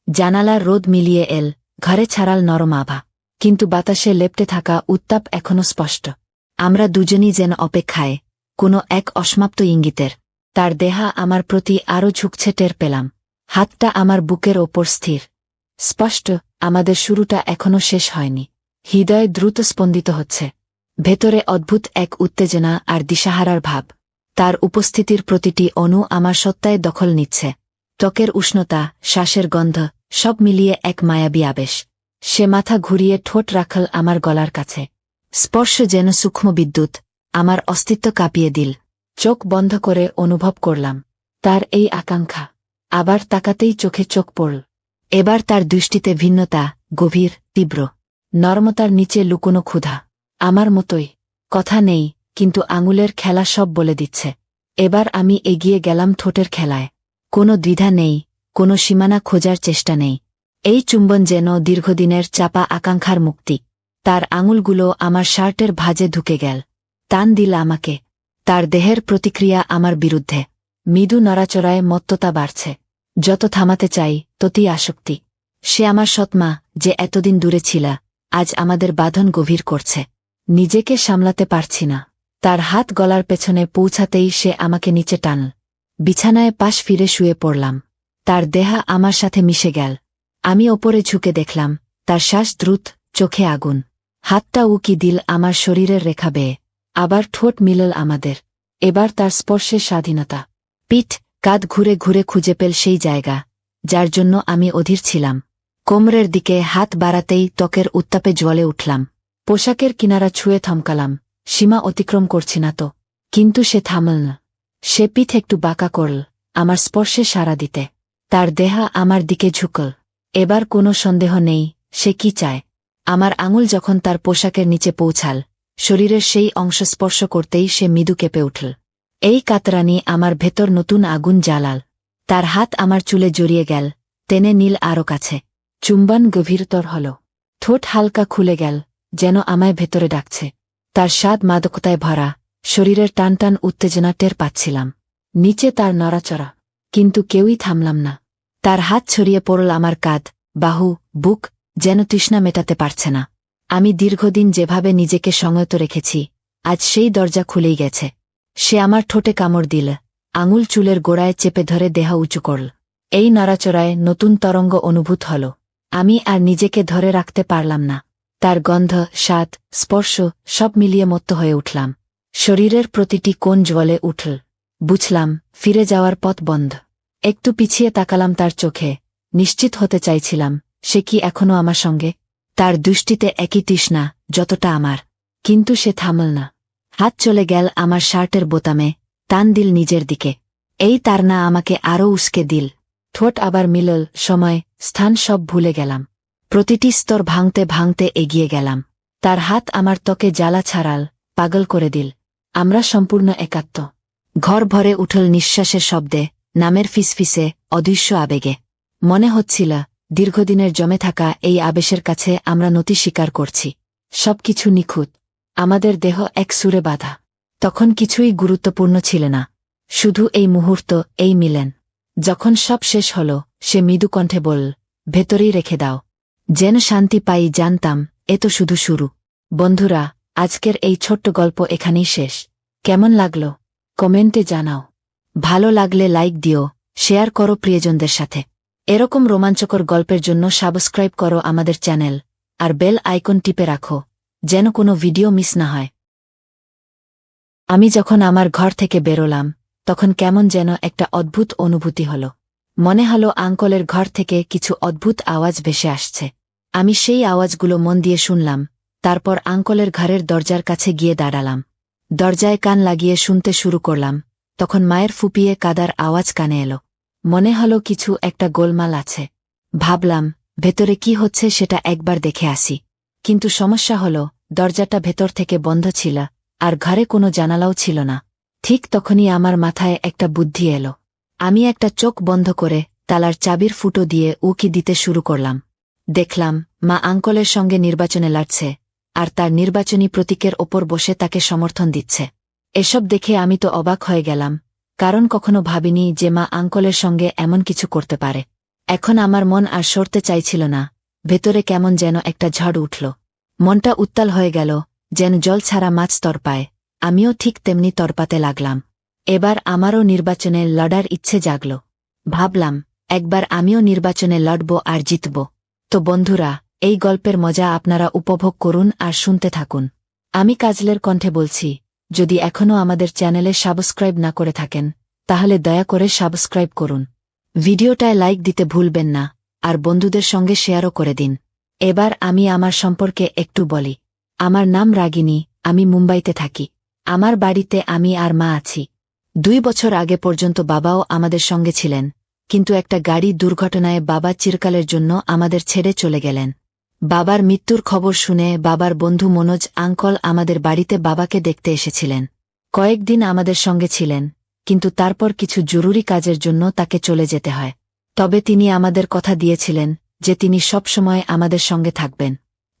জানালার রোদ মিলিয়ে এল, ঘরে ছাড়াল নরম আভা, কিন্তু বাতাসে লেপ্টে থাকা উত্তাপ এখনো স্পষ্ট। আমরা দুজনই যেন অপেক্ষায়, কোনো এক অসমাপ্ত ইঙ্গিতের। তার দেহা আমার প্রতি আরও ঝুঁকছে টের পেলাম। হাতটা আমার বুকের ওপর স্থির। স্পষ্ট, আমাদের শুরুটা এখনো শেষ হয়নি। হৃদয় দ্রুত স্পন্দিত হচ্ছে। ভেতরে অদ্ভুত এক উত্তেজনা আর দিশাহারার ভাব। তার উপস্থিতির প্রতিটি অণু আমার সত্তায় দখল নিচ্ছে। ত্বকের উষ্ণতা, শ্বাসের গন্ধ, সব মিলিয়ে এক মায়াবী আবেশ। সে মাথা ঘুরিয়ে ঠোঁট রাখল আমার গলার কাছে। স্পর্শ যেন সূক্ষ্ম বিদ্যুৎ, আমার অস্তিত্ব কাঁপিয়ে দিল। চোখ বন্ধ করে অনুভব করলাম তার এই আকাঙ্ক্ষা। আবার তাকাতেই চোখে চোখ পড়ল। এবার তার দৃষ্টিতে ভিন্নতা, গভীর, তীব্র। নরমতার নিচে লুকোনো ক্ষুধা। আমার মতোই। কথা নেই, কিন্তু আঙুলের খেলা সব বলে দিচ্ছে। এবার আমি এগিয়ে গেলাম ঠোঁটের খেলায়। কোনো দ্বিধা নেই, কোনো সীমানা খোঁজার চেষ্টা নেই। এই চুম্বন যেন দীর্ঘদিনের চাপা আকাঙ্ক্ষার মুক্তি। তার আঙুলগুলো আমার শার্টের ভাঁজে ঢুকে গেল। টান দিল আমাকে। তার দেহের প্রতিক্রিয়া আমার বিরুদ্ধে। মৃদু নড়াচড়ায় মত্ততা বাড়ছে। যত থামাতে চাই ততই আসক্তি। সে আমার সৎমা, যে এতদিন দূরে ছিল, আজ আমাদের বাঁধন গভীর করছে। নিজেকে সামলাতে পারছি না। তার হাত গলার পেছনে পৌঁছাতেই সে আমাকে নিচে টানল। বিছানায় পাশ ফিরে শুয়ে পড়লাম। তার দেহ আমার সাথে মিশে গেল। আমি ওপরে ঝুঁকে দেখলাম, তার শ্বাস দ্রুত, চোখে আগুন। হাতটা উকি দিল আমার শরীরের রেখা বেয়ে। আবার ঠোঁট মিলল আমাদের। এবার তার স্পর্শে স্বাধীনতা। পিঠ, কাঁধ ঘুরে ঘুরে খুঁজে পেল সেই জায়গা, যার জন্য আমি অধীর ছিলাম। কোমরের দিকে হাত বাড়াতেই ত্বকের উত্তাপে জ্বলে উঠলাম। পোশাকের কিনারা ছুঁয়ে থমকালাম, সীমা অতিক্রম করছি না তো। কিন্তু সে থামল না। সে পিঠ একটু বাঁকা করল, আমার স্পর্শে সাড়া দিতে। তার দেহ আমার দিকে ঝুঁকল। এবার কোনো সন্দেহ নেই, সে কি চায়। আমার আঙুল যখন তার পোশাকের নিচে পৌঁছাল, শরীরের সেই অংশ স্পর্শ করতেই সে মৃদু কেঁপে উঠল। এই কাতরানি আমার ভেতর নতুন আগুন জ্বালাল। তার হাত আমার চুলে জড়িয়ে গেল, টেনে নীল আরও কাছে। চুম্বন গভীরতর হল। ঠোঁট হালকা খুলে গেল, যেন আমায় ভেতরে ডাকছে। তার স্বাদ মাদকতায় ভরা, শরীরের টান টান উত্তেজনা টের পাচ্ছিলাম। নিচে তার নড়াচড়া, কিন্তু কেউই থামলাম না। তার হাত ছড়িয়ে পড়ল আমার কাঁধ, বাহু, বুক, যেন তৃষ্ণা মেটাতে পারছে না। আমি দীর্ঘদিন যেভাবে নিজেকে সংযত রেখেছি, আজ সেই দরজা খুলেই গেছে। সে আমার ঠোঁটে কামড় দিল, আঙুল চুলের গোড়ায় চেপে ধরে দেহ উঁচু করল। এই নড়াচড়ায় নতুন তরঙ্গ অনুভূত হল। আমি আর নিজেকে ধরে রাখতে পারলাম না। তার গন্ধ, স্বাদ, স্পর্শ সব মিলিয়ে মত্ত হয়ে উঠলাম। শরীরের প্রতিটি কোণ জ্বলে উঠল। বুঝলাম, ফিরে যাওয়ার পথ বন্ধ। একটু পিছিয়ে তাকালাম তার চোখে, নিশ্চিত হতে চাইছিলাম সে কি এখনো আমার সঙ্গে। তার দৃষ্টিতে একই তৃষ্ণা, যতটা আমার। কিন্তু সে থামল না। হাত চলে গেল আমার শার্টের বোতামে, টান দিল নিজের দিকে। এই তাড়না আমাকে আরও উস্কে দিল। ঠোঁট আবার মিলল, সময়, স্থান সব ভুলে গেলাম। প্রতিটি স্তর ভাঙতে ভাঙতে এগিয়ে গেলাম। তার হাত আমার ত্বকে জ্বালা ছাড়াল, পাগল করে দিল। আমরা সম্পূর্ণ একাত্ম। ঘর ভরে উঠল নিঃশ্বাসের শব্দে, নামের ফিসফিসে, অদৃশ্য আবেগে। মনে হচ্ছিল, দীর্ঘদিনের জমে থাকা এই আবেশের কাছে আমরা নতি স্বীকার করছি। সবকিছু নিখুঁত, আমাদের দেহ এক সুরে বাঁধা। তখন কিছুই গুরুত্বপূর্ণ ছিল না, শুধু এই মুহূর্ত, এই মিলেন। যখন সব শেষ হল, সে মৃদু কণ্ঠে বলল, ভেতরেই রেখে দাও। যেন শান্তি পাই, জানতাম এ তো শুধু শুরু। বন্ধুরা, আজকের এই ছোট্ট গল্প এখানেই শেষ। কেমন লাগলো কমেন্টে জানাও। ভালো লাগলে লাইক দিও, শেয়ার করো প্রিয়জনদের সাথে। এরকম রোমাঞ্চকর গল্পের জন্য সাবস্ক্রাইব করো আমাদের চ্যানেল, আর বেল আইকন টিপে রাখো, যেন কোনো ভিডিও মিস না হয়। আমি যখন আমার ঘর থেকে বেরোলাম, তখন কেমন যেন একটা অদ্ভুত অনুভূতি হল। মনে হলো আঙ্কলের ঘর থেকে কিছু অদ্ভুত আওয়াজ ভেসে আসছে। আমি সেই আওয়াজগুলো মন দিয়ে শুনলাম। তারপর আঙ্কলের ঘরের দরজার কাছে গিয়ে দাঁড়ালাম। দরজায় কান লাগিয়ে শুনতে শুরু করলাম। তখন মায়ের ফুপিয়ে কাদার আওয়াজ কানে এলো। মনে হলো কিছু একটা গোলমাল আছে। ভাবলাম, ভেতরে কি হচ্ছে সেটা একবার দেখে আসি। কিন্তু সমস্যা হলো, দরজাটা ভেতর থেকে বন্ধ ছিল, আর ঘরে কোনো জানালাও ছিল না। ঠিক তখনই আমার মাথায় একটা বুদ্ধি এলো। আমি একটা চোখ বন্ধ করে তালার চাবির ফুটো দিয়ে উকি দিতে শুরু করলাম। দেখলাম, মা আঙ্কলের সঙ্গে নির্বাচনে লড়ছে, আর তার নির্বাচনী প্রতীকের ওপর বসে তাকে সমর্থন দিচ্ছে। এসব দেখে আমি তো অবাক হয়ে গেলাম, কারণ কখনো ভাবিনি যে মা আঙ্কলের সঙ্গে এমন কিছু করতে পারে। এখন আমার মন আর সরতে চাইছিল না। ভেতরে কেমন যেন একটা ঝড় উঠল। মনটা উত্তাল হয়ে গেল, যেন জল ছাড়া মাছ তরপায়। আমিও ঠিক তেমনি তরপাতে লাগলাম। এবার আমারও নির্বাচনে লড়ার ইচ্ছে জাগল। ভাবলাম, একবার আমিও নির্বাচনে লড়ব আর জিতব। তো বন্ধুরা, এই গল্পের মজা আপনারা উপভোগ করুন আর শুনতে থাকুন। আমি কাজলের কণ্ঠে বলছি। যদি এখনও আমাদের চ্যানেলে সাবস্ক্রাইব না করে থাকেন, তাহলে দয়া করে সাবস্ক্রাইব করুন। ভিডিওটায় লাইক দিতে ভুলবেন না, আর বন্ধুদের সঙ্গে শেয়ারও করে দিন। এবার আমি আমার সম্পর্কে একটু বলি। আমার নাম রাগিনী, আমি মুম্বাইতে থাকি। আমার বাড়িতে আমি আর মা আছি। 2 বছর আগে পর্যন্ত বাবাও আমাদের সঙ্গে ছিলেন, কিন্তু একটা গাড়ি দুর্ঘটনায় বাবা চিরকালের জন্য আমাদের ছেড়ে চলে গেলেন। বাবার মৃত্যুর খবর শুনে বাবার বন্ধু মনোজ আঙ্কল আমাদের বাড়িতে বাবাকে দেখতে এসেছিলেন। কয়েকদিন আমাদের সঙ্গে ছিলেন, কিন্তু তারপর কিছু জরুরি কাজের জন্য তাকে চলে যেতে হয়। তবে তিনি আমাদের কথা দিয়েছিলেন যে তিনি সব সময় আমাদের সঙ্গে থাকবেন।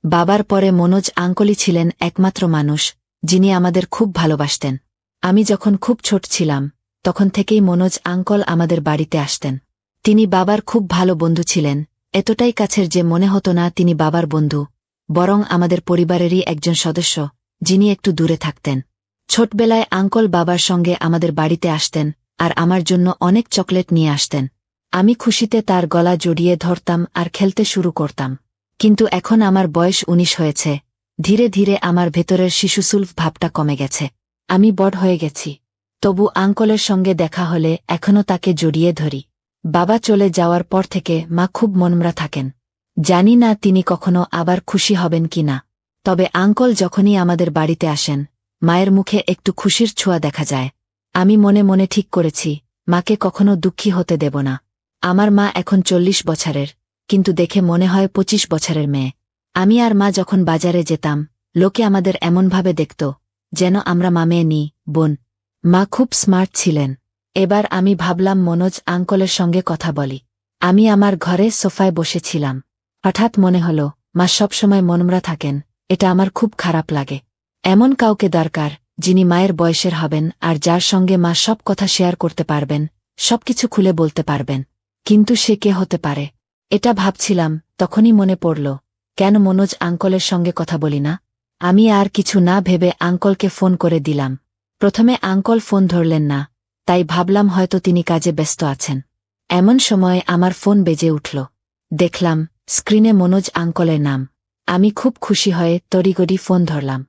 বাবার পরে মনোজ আঙ্কলই ছিলেন একমাত্র মানুষ যিনি আমাদের খুব ভালোবাসতেন। আমি যখন খুব ছোট ছিলাম, তখন থেকেই মনোজ আঙ্কল আমাদের বাড়িতে আসতেন। তিনি বাবার খুব ভালো বন্ধু ছিলেন, এতটাই কাছের যে মনে হতো না তিনি বাবার বন্ধু, বরং আমাদের পরিবারেরই একজন সদস্য, যিনি একটু দূরে থাকতেন। ছোটবেলায় আঙ্কল বাবার সঙ্গে আমাদের বাড়িতে আসতেন আর আমার জন্য অনেক চকলেট নিয়ে আসতেন। আমি খুশিতে তার গলা জড়িয়ে ধরতাম আর খেলতে শুরু করতাম। কিন্তু এখন আমার বয়স ১৯ হয়েছে, ধীরে ধীরে আমার ভেতরের শিশুসুলভ ভাবটা কমে গেছে। আমি বড় হয়ে গেছি। তবু আঙ্কলের সঙ্গে দেখা হলে এখনও তাকে জড়িয়ে ধরি। বাবা চলে যাওয়ার পর থেকে মা খুব মনমরা থাকেন। জানি না তিনি কখনো আবার খুশি হবেন কিনা। তবে আঙ্কল যখনই আমাদের বাড়িতে আসেন, মায়ের মুখে একটু খুশির ছোঁয়া দেখা যায়। আমি মনে মনে ঠিক করেছি, মাকে কখনো দুঃখী হতে দেব না। আমার মা এখন ৪০ বছরের, কিন্তু দেখে মনে হয় ২৫ বছরের মেয়ে। আমি আর মা যখন বাজারে যেতাম, লোকে আমাদের এমনভাবে দেখত যেন আমরা মামেয়ে নি বোন। মা খুব স্মার্ট ছিলেন। এবার আমি ভাবলাম মনোজ আঙ্কলের সঙ্গে কথা বলি। আমি আমার ঘরে সোফায় বসেছিলাম। হঠাৎ মনে হল, মা সবসময় মনমরা থাকেন, এটা আমার খুব খারাপ লাগে। এমন কাউকে দরকার, যিনি মায়ের বয়সের হবেন আর যার সঙ্গে মা সব কথা শেয়ার করতে পারবেন, সবকিছু খুলে বলতে পারবেন। কিন্তু সে কে হতে পারে? এটা ভাবছিলাম, তখনই মনে পড়ল, কেন মনোজ আঙ্কলের সঙ্গে কথা বলি না। আমি আর কিছু না ভেবে আঙ্কলকে ফোন করে দিলাম। প্রথমে আঙ্কল ফোন ধরলেন না, তাই ভাবলাম হয়তো তিনি কাজে ব্যস্ত আছেন। এমন সময় আমার ফোন বেজে উঠল। দেখলাম স্ক্রিনে মনোজ আঙ্কলের নাম। আমি খুব খুশি হয়ে তড়িঘড়ি ফোন ধরলাম।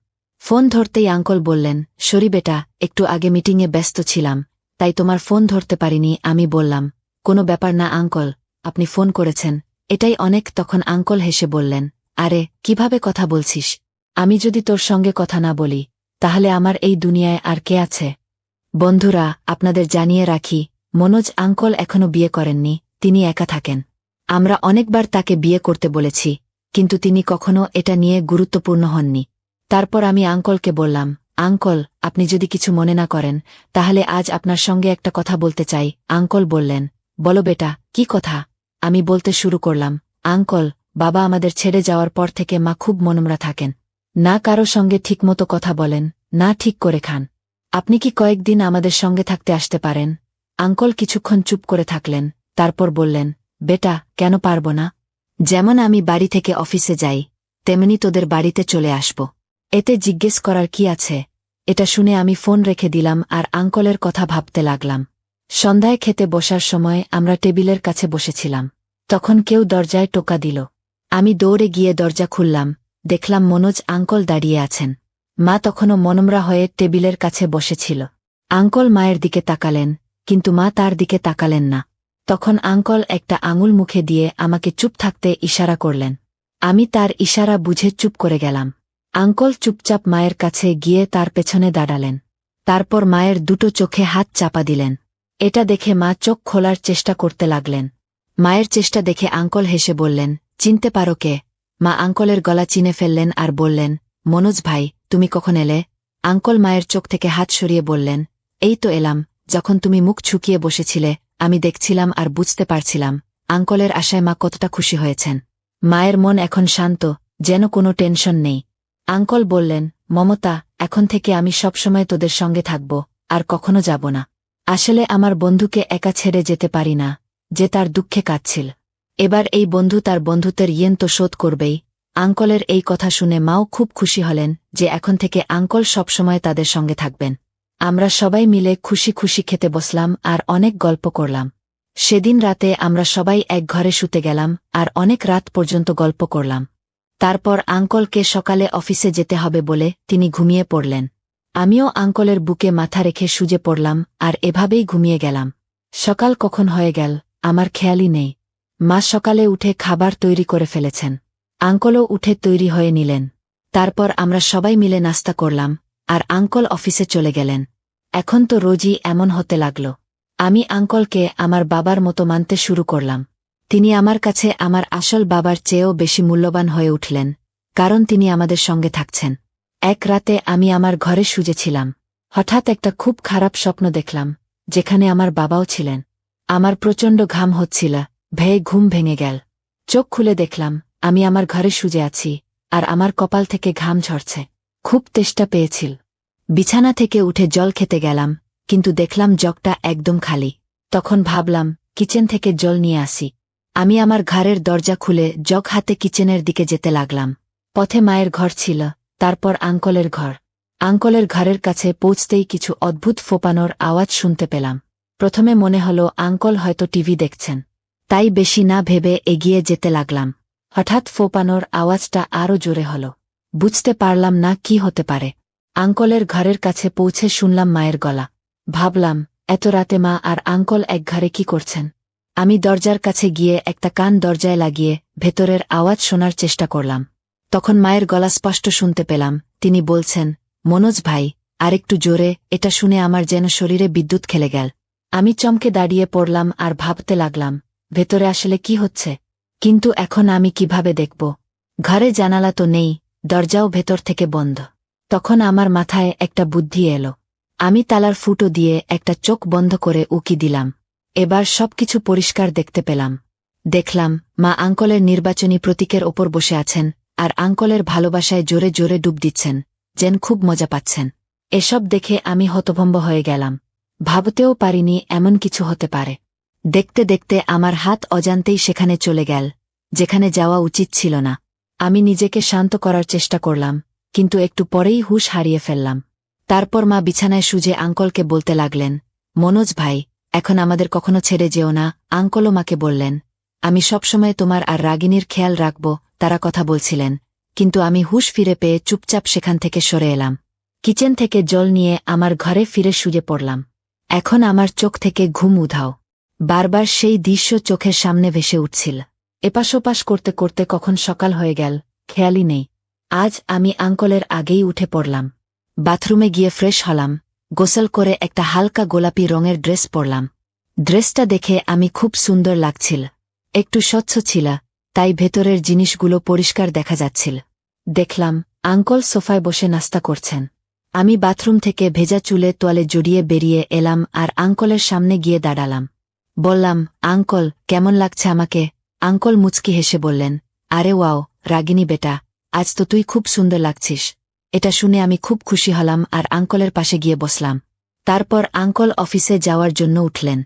ফোন ধরতেই আঙ্কল বললেন, সরি বেটা, একটু আগে মিটিংয়ে ব্যস্ত ছিলাম, তাই তোমার ফোন ধরতে পারিনি। আমি বললাম, কোনো ব্যাপার না আঙ্কল, আপনি ফোন করেছেন, এটাই অনেক। তখন আঙ্কল হেসে বললেন, আরে কিভাবে কথা বলছিস? আমি যদি তোর সঙ্গে কথা না বলি, তাহলে আমার এই দুনিয়ায় আর কে আছে? বন্ধুরা, আপনাদের জানিয়ে রাখি, মনোজ আঙ্কল এখনো বিয়ে করেননি, তিনি একা থাকেন। আমরা অনেকবার তাকে বিয়ে করতে বলেছি, কিন্তু তিনি কখনো এটা নিয়ে গুরুত্বপূর্ণ হননি। তারপর আমি আঙ্কলকে বললাম, আঙ্কল, আপনি যদি কিছু মনে না করেন, তাহলে আজ আপনার সঙ্গে একটা কথা বলতে চাই। আঙ্কল বললেন, বলো বেটা, কি কথা? আমি বলতে শুরু করলাম, আঙ্কল, বাবা আমাদের ছেড়ে যাওয়ার পর থেকে মা খুব মনমরা থাকেন। না কারো সঙ্গে ঠিকমতো কথা বলেন, না ঠিক করে খান। আপনি কি কয়েকদিন আমাদের সঙ্গে থাকতে আসতে পারেন? আঙ্কল কিছুক্ষণ চুপ করে থাকলেন, তারপর বললেন, বেটা, কেন পারব না? যেমন আমি বাড়ি থেকে অফিসে যাই, তেমনি তোদের বাড়িতে চলে আসব। এতে জিজ্ঞেস করার কি আছে? এটা শুনে আমি ফোন রেখে দিলাম আর আঙ্কলের কথা ভাবতে লাগলাম। সন্ধ্যায় খেতে বসার সময় আমরা টেবিলের কাছে বসেছিলাম। তখন কেউ দরজায় টোকা দিল। আমি দৌড়ে গিয়ে দরজা খুললাম, দেখলাম মনোজ আঙ্কল দাঁড়িয়ে আছেন। মা তখনও মনমরা হয়ে টেবিলের কাছে বসেছিল। আঙ্কল মায়ের দিকে তাকালেন, কিন্তু মা তার দিকে তাকালেন না। তখন আঙ্কল একটা আঙুল মুখে দিয়ে আমাকে চুপ থাকতে ইশারা করলেন। আমি তার ইশারা বুঝে চুপ করে গেলাম। আঙ্কল চুপচাপ মায়ের কাছে গিয়ে তার পেছনে দাঁড়ালেন। তারপর মায়ের দুটো চোখে হাত চাপা দিলেন। এটা দেখে মা চোখ খোলার চেষ্টা করতে লাগলেন। মায়ের চেষ্টা দেখে আঙ্কল হেসে বললেন, চিনতে পারো কে? মা আঙ্কলের গলা চিনে ফেললেন আর বললেন, মনোজ ভাই, তুমি কখন এলে? আঙ্কল মায়ের চোখ থেকে হাত সরিয়ে বললেন, এই তো এলাম। যখন তুমি মুখ ছুকিয়ে বসেছিলে, আমি দেখছিলাম আর বুঝতে পারছিলাম আঙ্কলের আশায় মা কতটা খুশি হয়েছেন। মায়ের মন এখন শান্ত, যেন কোনো টেনশন নেই। আঙ্কল বললেন, মমতা, এখন থেকে আমি সবসময় তোদের সঙ্গে থাকব, আর কখনো যাব না। আসলে আমার বন্ধুকে একা ছেড়ে যেতে পারি না, যে তার দুঃখে কাঁদছিল। এবার এই বন্ধু তার বন্ধুত্বের ইয়েন তো শোধ করবেই। আঙ্কলের এই কথা শুনে মাও খুব খুশি হলেন যে এখন থেকে আঙ্কল সবসময় তাদের সঙ্গে থাকবেন। আমরা সবাই মিলে খুশি খুশি খেতে বসলাম আর অনেক গল্প করলাম। সেদিন রাতে আমরা সবাই এক ঘরে শুতে গেলাম আর অনেক রাত পর্যন্ত গল্প করলাম। তারপর আঙ্কলকে সকালে অফিসে যেতে হবে বলে তিনি ঘুমিয়ে পড়লেন। আমিও আঙ্কলের বুকে মাথা রেখে শুয়ে পড়লাম আর এভাবেই ঘুমিয়ে গেলাম। সকাল কখন হয়ে গেল আমার খেয়ালই নেই। মা সকালে উঠে খাবার তৈরি করে ফেলেছেন। আঙ্কলও উঠে তৈরি হয়ে নিলেন। তারপর আমরা সবাই মিলে নাস্তা করলাম আর আঙ্কল অফিসে চলে গেলেন। এখন তো রোজই এমন হতে লাগল। আমি আঙ্কলকে আমার বাবার মতো মানতে শুরু করলাম। তিনি আমার কাছে আমার আসল বাবার চেয়েও বেশি মূল্যবান হয়ে উঠলেন, কারণ তিনি আমাদের সঙ্গে থাকছেন। এক রাতে আমি আমার ঘরে শুয়েছিলাম। হঠাৎ একটা খুব খারাপ স্বপ্ন দেখলাম, যেখানে আমার বাবাও ছিলেন। আমার প্রচণ্ড ঘাম হচ্ছিল, ভয়ে ঘুম ভেঙে গেল। চোখ খুলে দেখলাম আমি আমার ঘরে শুয়ে আছি, আর আমার কপাল থেকে ঘাম ঝরছে। খুব তেষ্টা পেয়েছিল। বিছানা থেকে উঠে জল খেতে গেলাম, কিন্তু দেখলাম জগটা একদম খালি। তখন ভাবলাম, কিচেন থেকে জল নিয়ে আসি। আমি আমার ঘরের দরজা খুলে জগ হাতে কিচেনের দিকে যেতে লাগলাম। পথে মায়ের ঘর ছিল, তারপর আঙ্কলের ঘর। আঙ্কলের ঘরের কাছে পৌঁছতেই কিছু অদ্ভুত ফোপানোর আওয়াজ শুনতে পেলাম। প্রথমে মনে হলো আঙ্কল হয়তো টিভি দেখছেন, তাই বেশি না ভেবে এগিয়ে যেতে লাগলাম। হঠাৎ ফোপানোর আওয়াজটা আরও জোরে হল। বুঝতে পারলাম না কি হতে পারে। আঙ্কলের ঘরের কাছে পৌঁছে শুনলাম মায়ের গলা। ভাবলাম, এত রাতে মা আর আঙ্কল এক ঘরে কি করছেন? আমি দরজার কাছে গিয়ে একটা কান দরজায় লাগিয়ে ভেতরের আওয়াজ শোনার চেষ্টা করলাম। তখন মায়ের গলা স্পষ্ট শুনতে পেলাম। তিনি বলছেন, মনোজ ভাই, আরেকটু জোরে। এটা শুনে আমার যেন শরীরে বিদ্যুৎ খেলে গেল। আমি চমকে দাঁড়িয়ে পড়লাম আর ভাবতে লাগলাম, ভেতরে আসলে কি হচ্ছে? কিন্তু এখন আমি কিভাবে দেখব? ঘরে জানালা তো নেই, দরজাও ভেতর থেকে বন্ধ। তখন আমার মাথায় একটা বুদ্ধি এলো। আমি তালার ফুটো দিয়ে একটা চোখ বন্ধ করে উকি দিলাম। এবার সবকিছু পরিষ্কার দেখতে পেলাম। দেখলাম মা আঙ্কলের নির্বাচনী প্রতীকের ওপর বসে আছেন, আর আঙ্কলের ভালোবাসায় জোরে জোরে ডুব দিচ্ছেন, যেন খুব মজা পাচ্ছেন। এসব দেখে আমি হতভম্ব হয়ে গেলাম। ভাবতেও পারিনি এমন কিছু হতে পারে। দেখতে দেখতে আমার হাত অজান্তেই সেখানে চলে গেল, যেখানে যাওয়া উচিত ছিল না। আমি নিজেকে শান্ত করার চেষ্টা করলাম, কিন্তু একটু পরেই হুঁশ হারিয়ে ফেললাম। তারপর মা বিছানায় শুজে আঙ্কলকে বলতে লাগলেন, মনোজ ভাই, এখন আমাদের কখনো ছেড়ে যেও না। আঙ্কলও মাকে বললেন, আমি সবসময় তোমার আর রাগিনীর খেয়াল রাখব। তারা কথা বলছিলেন, কিন্তু আমি হুঁশ ফিরে পেয়ে চুপচাপ সেখান থেকে সরে এলাম। কিচেন থেকে জল নিয়ে আমার ঘরে ফিরে শুয়ে পড়লাম। এখন আমার চোখ থেকে ঘুম উধাও। বারবার সেই দৃশ্য চোখের সামনে ভেসে উঠছিল। এপাশোপাশ করতে করতে কখন সকাল হয়ে গেল খেয়ালই নেই। আজ আমি আঙ্কলের আগেই উঠে পড়লাম। বাথরুমে গিয়ে ফ্রেশ হলাম, গোসল করে একটা হালকা গোলাপি রঙের ড্রেস পরলাম। ড্রেসটা দেখে আমি খুব সুন্দর লাগছিল। একটু স্বচ্ছ ছিল, তাই ভেতরের জিনিসগুলো পরিষ্কার দেখা যাচ্ছিল। দেখলাম আঙ্কল সোফায় বসে নাস্তা করছেন। আমি বাথরুম থেকে ভেজা চুলে তোয়ালে জড়িয়ে বেরিয়ে এলাম আর আঙ্কলের সামনে গিয়ে দাঁড়ালাম। বললাম, আঙ্কল, কেমন লাগছে আমাকে? আঙ্কল মুচকি হেসে বললেন, আরে ওয়াও রাগিনী বেটা, আজ তো তুই খুব সুন্দর লাগছিস। এটা শুনে আমি খুব খুশি হলাম আর আঙ্কলের পাশে গিয়ে বসলাম। তারপর আঙ্কল অফিসে যাওয়ার জন্য উঠলেন।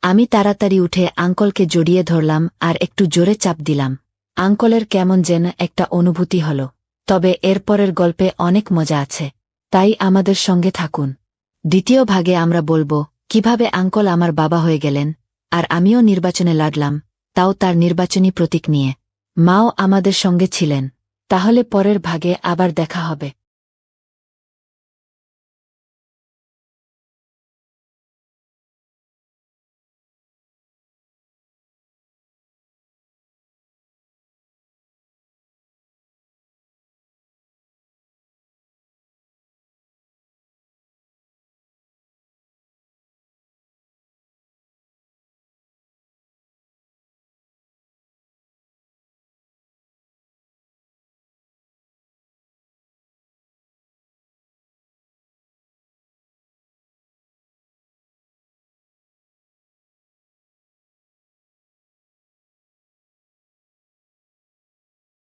আমি তাড়াতাড়ি উঠে আঙ্কলকে জড়িয়ে ধরলাম আর একটু জোরে চাপ দিলাম। আঙ্কলের কেমন যেন একটা অনুভূতি হল। তবে এরপরের গল্পে অনেক মজা আছে, তাই আমাদের সঙ্গে থাকুন। দ্বিতীয় ভাগে আমরা বলবো কিভাবে আঙ্কল আমার বাবা হয়ে গেলেন, আর আমিও নির্বাচনে লড়লাম, তাও তার নির্বাচনী প্রতীক নিয়ে। মাও আমাদের সঙ্গে ছিলেন। তাহলে পরের ভাগে আবার দেখা হবে।